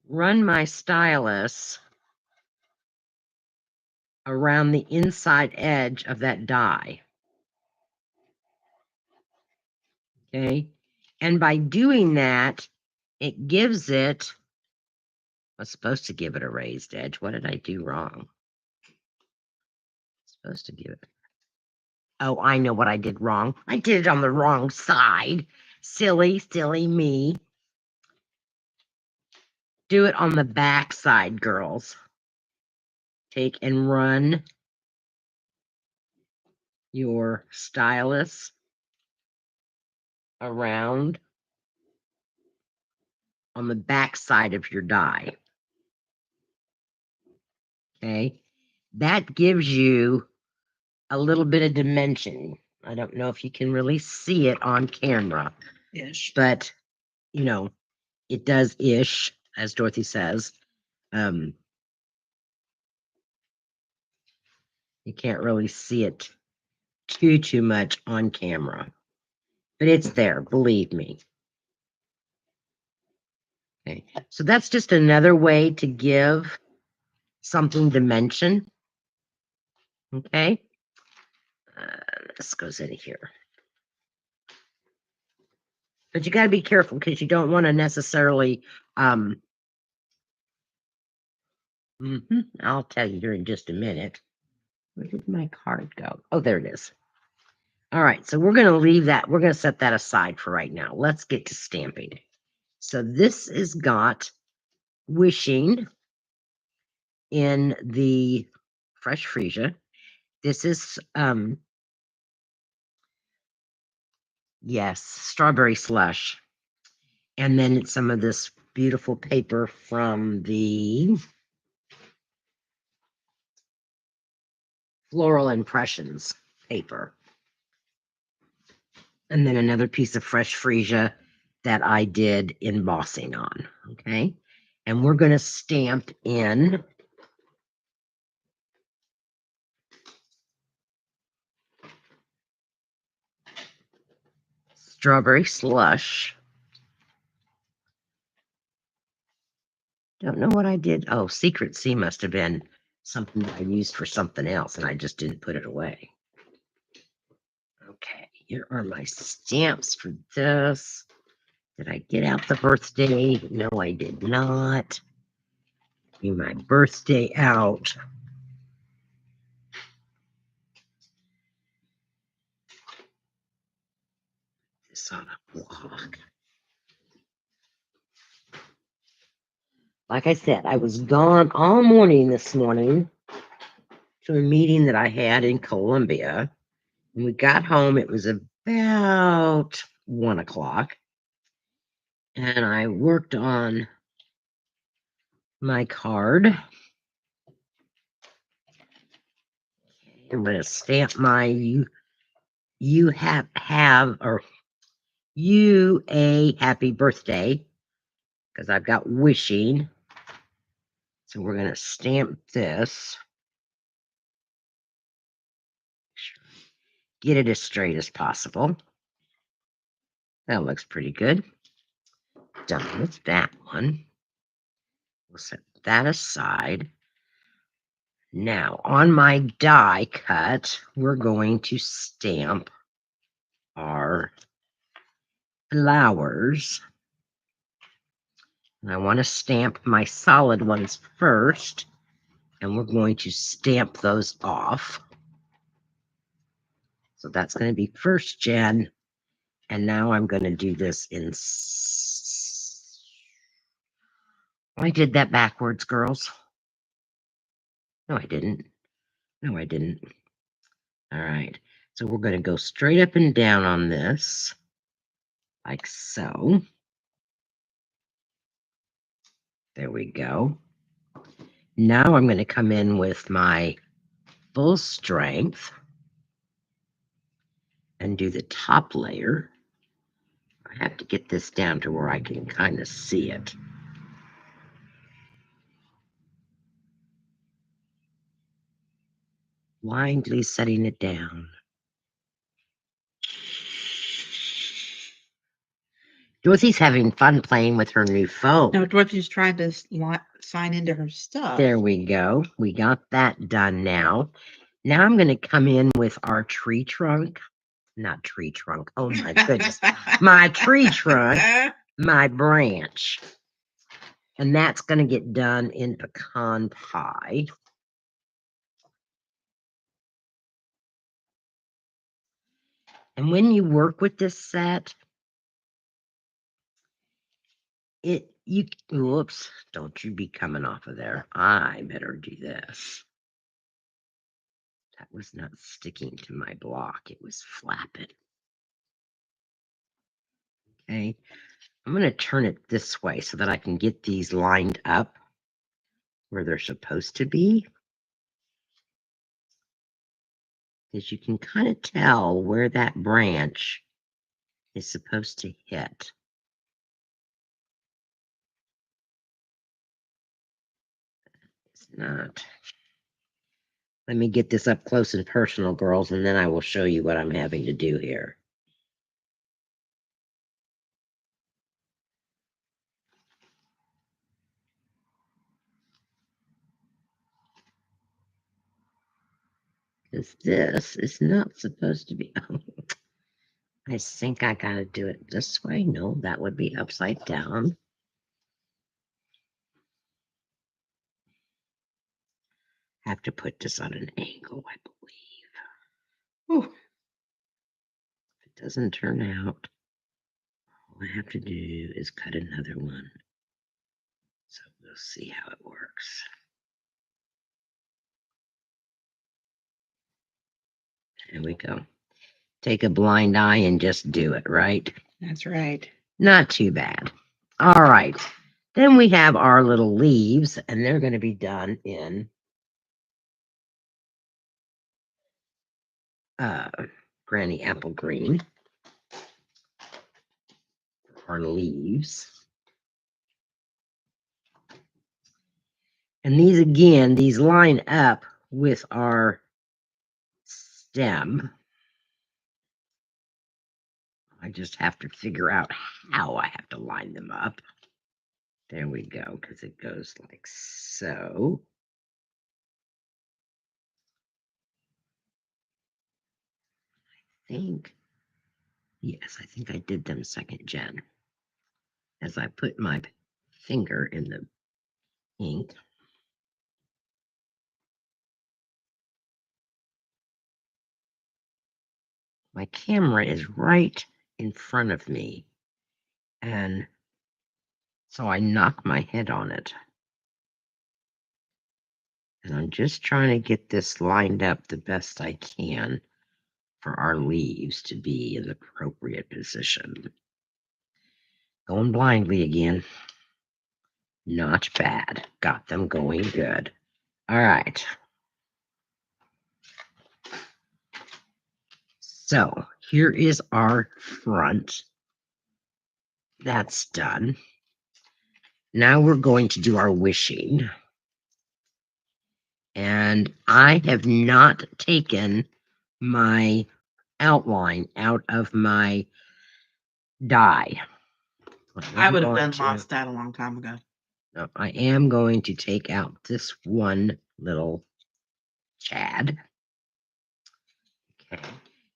my stylus around the inside edge of that die. Okay. And by doing that, it gives it, I was supposed to give it a raised edge. What did I do wrong? Supposed to give it. Oh, I know what I did wrong. I did it on the wrong side. Silly me. Do it on the back side, girls. Take and run your stylus around on the back side of your die. Okay. That gives you a little bit of dimension. I don't know if you can really see it on camera. Ish. But, you know, it does ish, as Dorothy says. You can't really see it too much on camera. But it's there, believe me. Okay. So that's just another way to give something dimension. Okay. This goes in here. But you got to be careful because you don't want to necessarily, I'll tell you here in just a minute. Where did my card go? Oh, there it is. All right, so we're going to leave that. We're going to set that aside for right now. Let's get to stamping. So this is got wishing in the fresh freesia. This is, yes, strawberry slush. And then it's some of this beautiful paper from the Floral Impressions paper. And then another piece of fresh freesia that I did embossing on. Okay. And we're going to stamp in strawberry slush. Don't know what I did. Oh, Secret C must have been something that I used for something else and I just didn't put it away. Okay, here are my stamps for this. Did I get out the birthday? No, I did not. Get my birthday out. This on a block. Like I said, I was gone all morning this morning to a meeting that I had in Columbia. When we got home, it was about 1 o'clock. And I worked on my card. I'm going to stamp my you have or you a happy birthday because I've got wishing. So we're going to stamp this. Get it as straight as possible. That looks pretty good. Done with that one. We'll set that aside. Now, on my die cut, we're going to stamp our flowers. And I want to stamp my solid ones first, and we're going to stamp those off. So that's going to be first gen. And now I'm going to do this in... I did that backwards, girls. No, I didn't. No, I didn't. All right. So we're going to go straight up and down on this, like so. There we go. Now I'm going to come in with my full strength and do the top layer. I have to get this down to where I can kind of see it. blindly setting it down. Dorothy's having fun playing with her new phone. No, Dorothy's trying to sign into her stuff. There we go. We got that done now. Now I'm going to come in with our tree trunk. Not tree trunk. Oh my goodness. My tree trunk, my branch. And that's going to get done in pecan pie. And when you work with this set, whoops, don't you be coming off of there. I better do this. That was not sticking to my block. It was flapping. Okay. I'm going to turn it this way so that I can get these lined up where they're supposed to be. Because you can kind of tell where that branch is supposed to hit. It's not. Let me get this up close and personal, girls, and then I will show you what I'm having to do here. Because this is not supposed to be. I think I got to do it this way. No, that would be upside down. Have to put this on an angle, I believe. Ooh. If it doesn't turn out, all I have to do is cut another one. So we'll see how it works. There we go. Take a blind eye and just do it, right? That's right. Not too bad. All right. Then we have our little leaves, and they're going to be done in Granny Apple Green. Our leaves. And these, again, these line up with our stem. I just have to figure out how I have to line them up. There we go, because it goes like so. I think I did them second gen. As I put my finger in the ink. My camera is right in front of me, and so I knock my head on it. And I'm just trying to get this lined up the best I can for our leaves to be in the appropriate position. Going blindly again. Not bad. Got them going good. All right. So here is our front. That's done. Now we're going to do our wishing. And I have not taken my outline out of my die. I would have done lost that a long time ago. No, I am going to take out this one little Chad. Okay.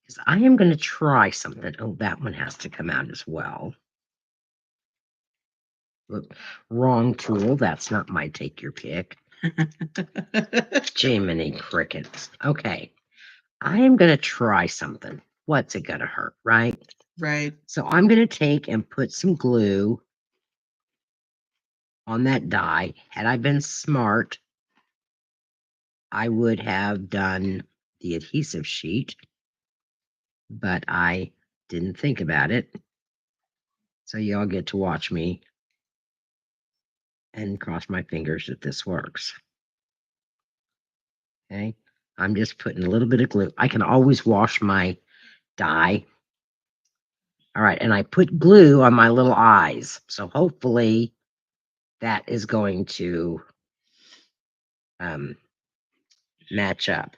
Because I am going to try something. Oh, that one has to come out as well. Look, wrong tool. That's not my take your pick. Jiminy crickets. Okay. I am going to try something. What's it going to hurt, right? Right. So I'm going to take and put some glue on that die. Had I been smart, I would have done the adhesive sheet, but I didn't think about it. So y'all get to watch me and cross my fingers that this works. Okay. I'm just putting a little bit of glue. I can always wash my die. All right. And I put glue on my little eyes. So hopefully that is going to match up.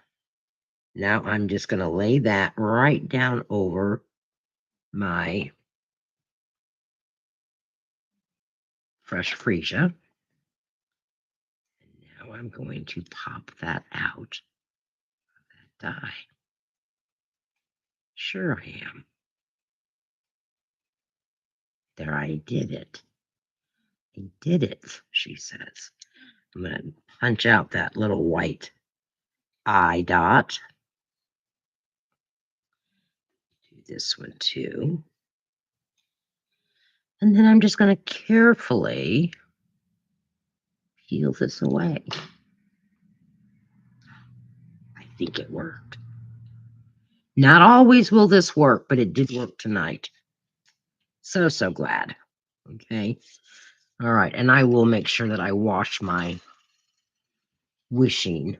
Now I'm just going to lay that right down over my fresh freesia. Now I'm going to pop that out of that die. Sure I am. There, I did it. I did it, she says. I'm going to punch out that little white eye dot. Do this one too. And then I'm just going to carefully peel this away. I think it worked. Not always will this work, but it did work tonight. So glad. Okay. All right. And I will make sure that I wash my wishing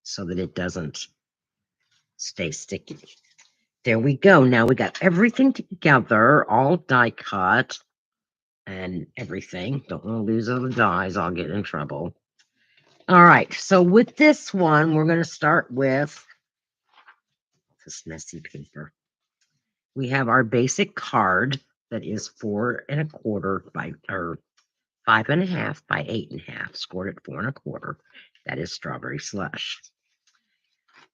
so that it doesn't stay sticky. There we go. Now we got everything together, all die cut and everything. Don't want to lose all the dies. I'll get in trouble. All right. So with this one, we're going to start with this messy paper. We have our basic card that is 4 1/4 by, or 5 1/2 by 8 1/2, scored at 4 1/4. That is strawberry slush.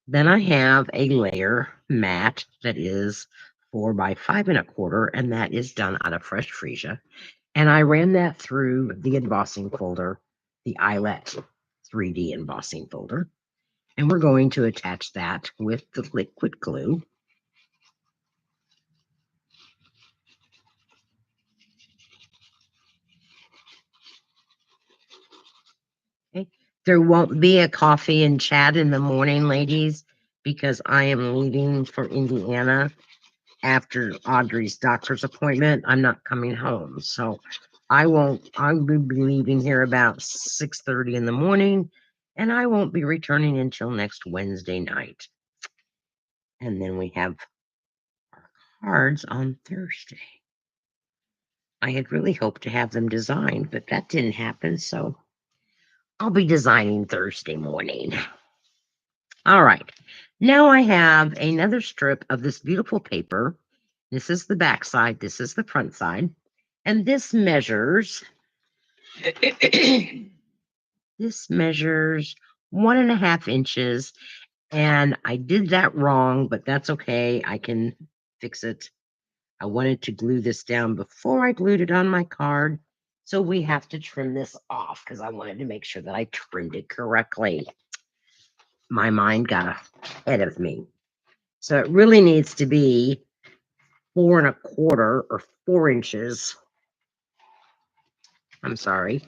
Then I have a layer mat that is 4 by 5 1/4, and that is done out of fresh freesia. And I ran that through the embossing folder, the eyelet 3D embossing folder. And we're going to attach that with the liquid glue. Okay. There won't be a coffee and chat in the morning, ladies, because I am leaving for Indiana after Audrey's doctor's appointment. I'm not coming home, so I will be leaving here about 6:30 in the morning, and I won't be returning until next Wednesday night. And then we have our cards on Thursday. I had really hoped to have them designed, but that didn't happen, so I'll be designing Thursday morning. All right. Now I have another strip of this beautiful paper. This is the back side. This is the front side. And this measures, this measures 1.5 inches. And I did that wrong, but that's okay. I can fix it. I wanted to glue this down before I glued it on my card. So we have to trim this off because I wanted to make sure that I trimmed it correctly. My mind got ahead of me. So it really needs to be 4 1/4 or 4 inches. I'm sorry,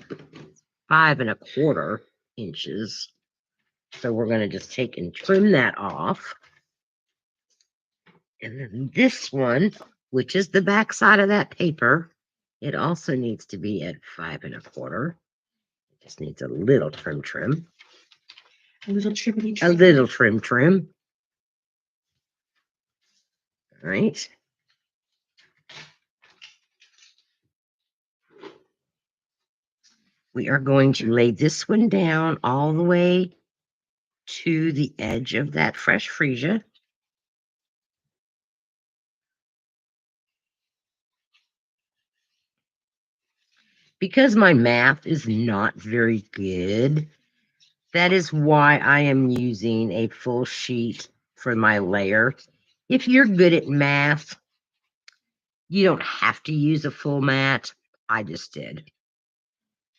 5 1/4 inches. So we're going to just take and trim that off. And then this one, which is the back side of that paper, it also needs to be at 5 1/4. It just needs a little trim. A little trim. A little trim. All right. We are going to lay this one down all the way to the edge of that fresh freesia. Because my math is not very good, that is why I am using a full sheet for my layer. If you're good at math, you don't have to use a full mat. I just did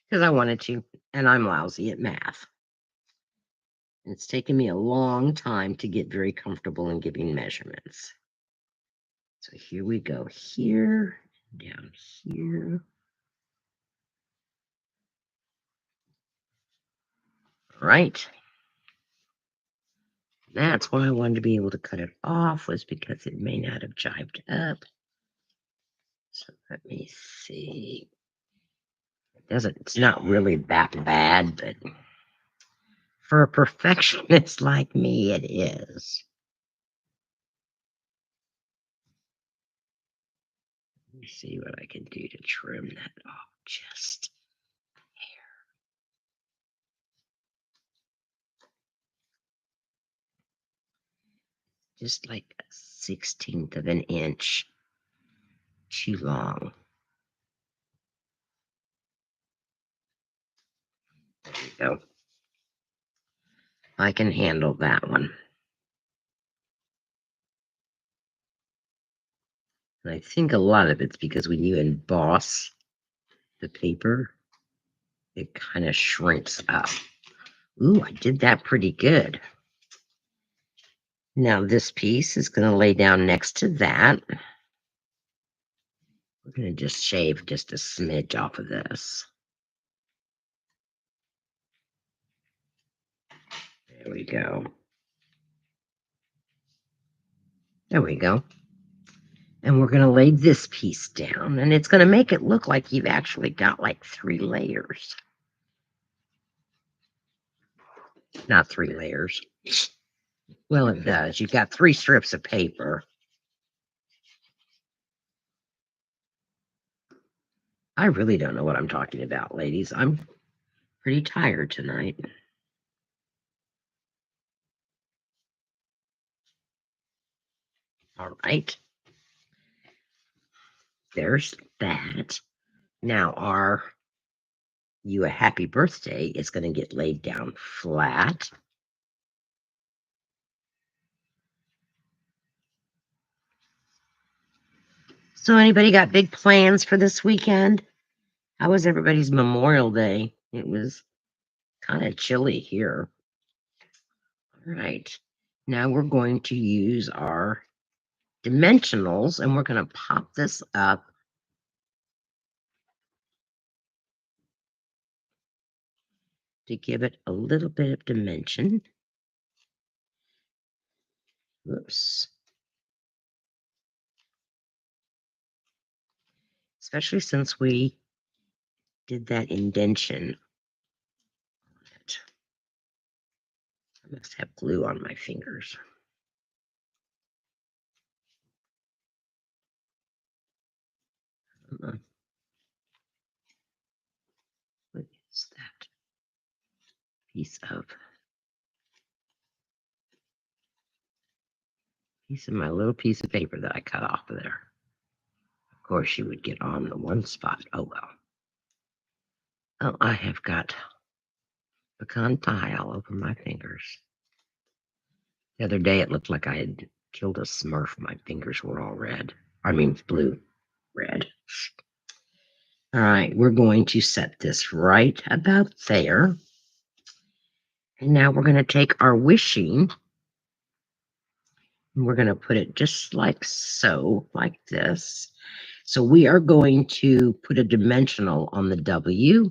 because I wanted to, and I'm lousy at math. It's taken me a long time to get very comfortable in giving measurements. So here we go, here, down here. Right. That's why I wanted to be able to cut it off, was because it may not have jived up. So let me see. It's not really that bad, but for a perfectionist like me, it is. Let me see what I can do to trim that off just just like a 16th of an inch too long. There we go. I can handle that one. And I think a lot of it's because when you emboss the paper, it kind of shrinks up. Ooh, I did that pretty good. Now this piece is going to lay down next to that. We're going to just shave just a smidge off of this. There we go. There we go. And we're going to lay this piece down, and it's going to make it look like you've actually got like 3 layers. Not 3 layers. Well, it does. You've got 3 strips of paper. I really don't know what I'm talking about, ladies. I'm pretty tired tonight. All right. There's that. Now, our You a Happy Birthday is going to get laid down flat. So, anybody got big plans for this weekend? How was everybody's Memorial Day? It was kind of chilly here. All right. Now we're going to use our dimensionals, and we're going to pop this up to give it a little bit of dimension. Whoops. Especially since we did that indentation. I must have glue on my fingers. What is that? Piece of my little piece of paper that I cut off of there. Of course, you would get on the one spot. Oh well. Oh, I have got pecan pie all over my fingers. The other day, it looked like I had killed a Smurf. My fingers were all red. I mean, blue, red. All right, we're going to set this right about there. And now we're going to take our wishing, and we're going to put it just like so, like this. So we are going to put a dimensional on the W.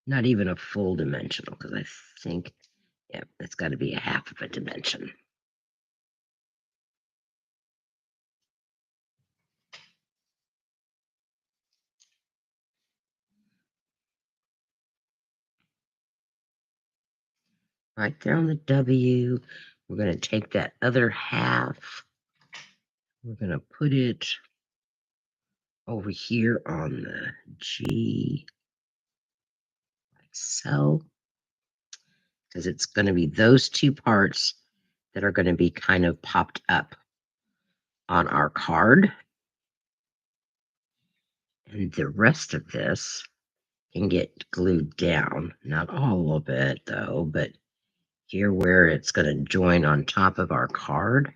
Not even a full dimensional, because I think, yeah, it's got to be a half of a dimension. Right there on the W. We're going to take that other half. We're going to put it over here on the G, like so, because it's going to be those 2 parts that are going to be kind of popped up on our card. And the rest of this can get glued down. Not all of it, though, but here where it's going to join on top of our card.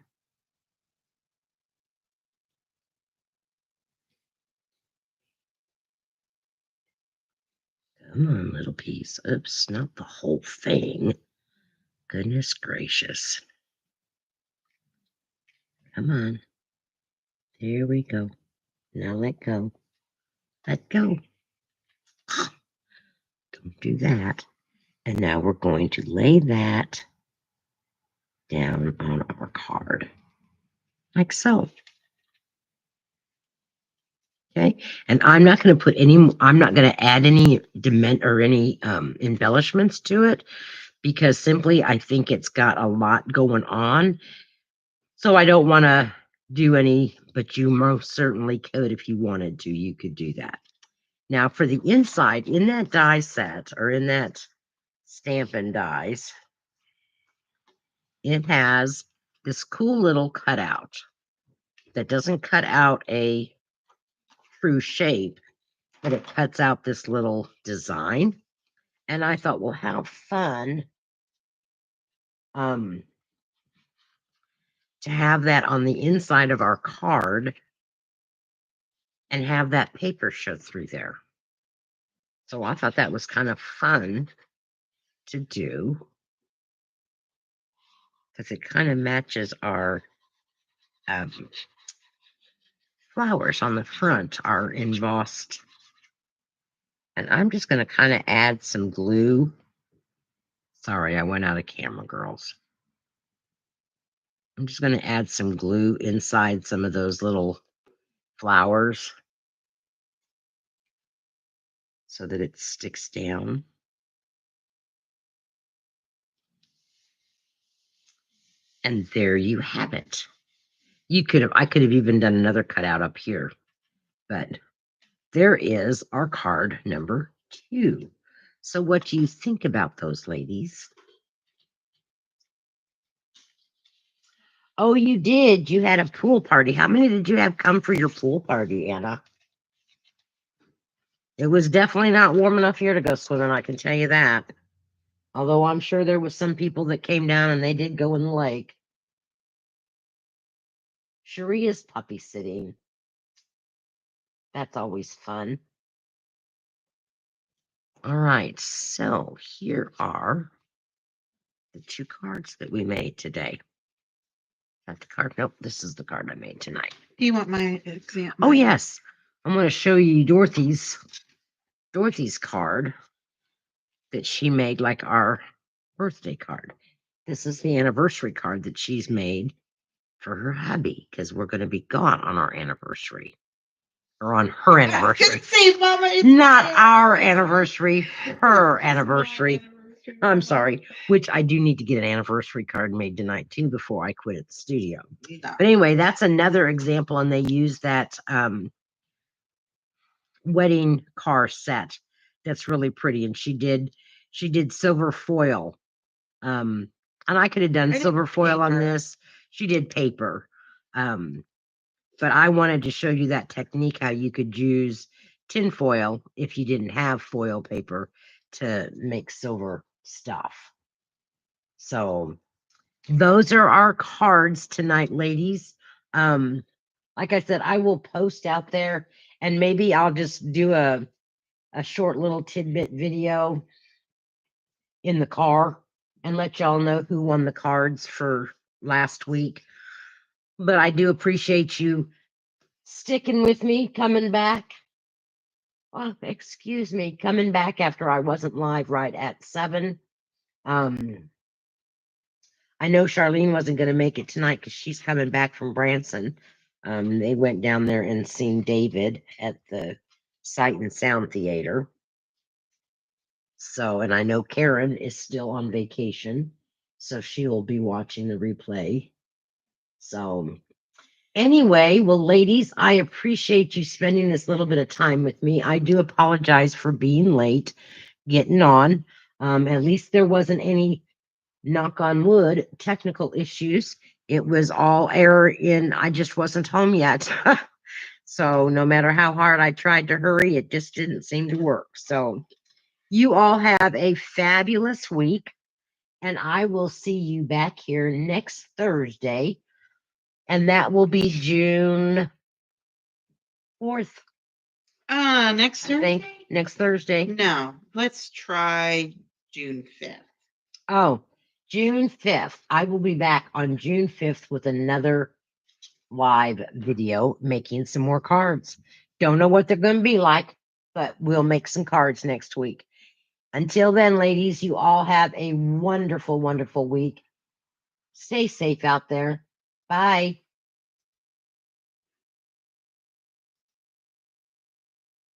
Come on, little piece. Oops, not the whole thing. Goodness gracious. Come on. There we go. Now let go. Let go. Don't do that. And now we're going to lay that down on our card. Like so. Okay. And I'm not going to put any, I'm not going to add any embellishments to it, because simply I think it's got a lot going on. So I don't want to do any, but you most certainly could if you wanted to. You could do that. Now for the inside, in that die set, or in that Stampin' Dies, it has this cool little cutout that doesn't cut out a true shape, but it cuts out this little design. And I thought, well, how fun to have that on the inside of our card and have that paper show through there. So I thought that was kind of fun to do because it kind of matches our flowers on the front are embossed. And I'm just going to kind of add some glue. Sorry, I went out of camera, girls. I'm just going to add some glue inside some of those little flowers so that it sticks down. And there you have it. I could have even done another cutout up here, but there is our card number 2. So what do you think about those, ladies? Oh, you did. You had a pool party. How many did you have come for your pool party, Anna? It was definitely not warm enough here to go swimming, I can tell you that. Although I'm sure there was some people that came down and they did go in the lake. Cherie is puppy sitting. That's always fun. All right, so here are the 2 cards that we made today. Not the card. Nope, this is the card I made tonight. Do you want my example? Oh, yes. I'm going to show you Dorothy's card that she made, like our birthday card. This is the anniversary card that she's made for her hubby because we're going to be gone on our anniversary. Or on her anniversary. See, Mama, Not our anniversary, her anniversary. I'm sorry, which I do need to get an anniversary card made tonight too before I quit at the studio. But anyway, that's another example, and they use that wedding car set that's really pretty, and she did silver foil. And I could have done silver foil on this. She did paper. But I wanted to show you that technique, how you could use tin foil if you didn't have foil paper to make silver stuff. So those are our cards tonight, ladies. Like I said, I will post out there and maybe I'll just do a short little tidbit video in the car and let y'all know who won the cards for last week. But I do appreciate you sticking with me, coming back. Well, excuse me, coming back after I wasn't live right at 7. I know Charlene wasn't going to make it tonight because she's coming back from Branson. They went down there and seen David at the Sight and Sound Theater. So, and I know Karen is still on vacation, so she will be watching the replay. So, anyway, well, ladies, I appreciate you spending this little bit of time with me. I do apologize for being late getting on. At least there wasn't any, knock on wood, technical issues. It was all error in, I just wasn't home yet. So no matter how hard I tried to hurry, it just didn't seem to work. So you all have a fabulous week, and I will see you back here next Thursday. And that will be June 4th. Next I think Thursday? next Thursday. No, let's try June 5th. Oh, June 5th. I will be back on June 5th with another live video making some more cards. Don't know what they're going to be like, but we'll make some cards next week. Until then, ladies, you all have a wonderful, wonderful week. Stay safe out there. Bye.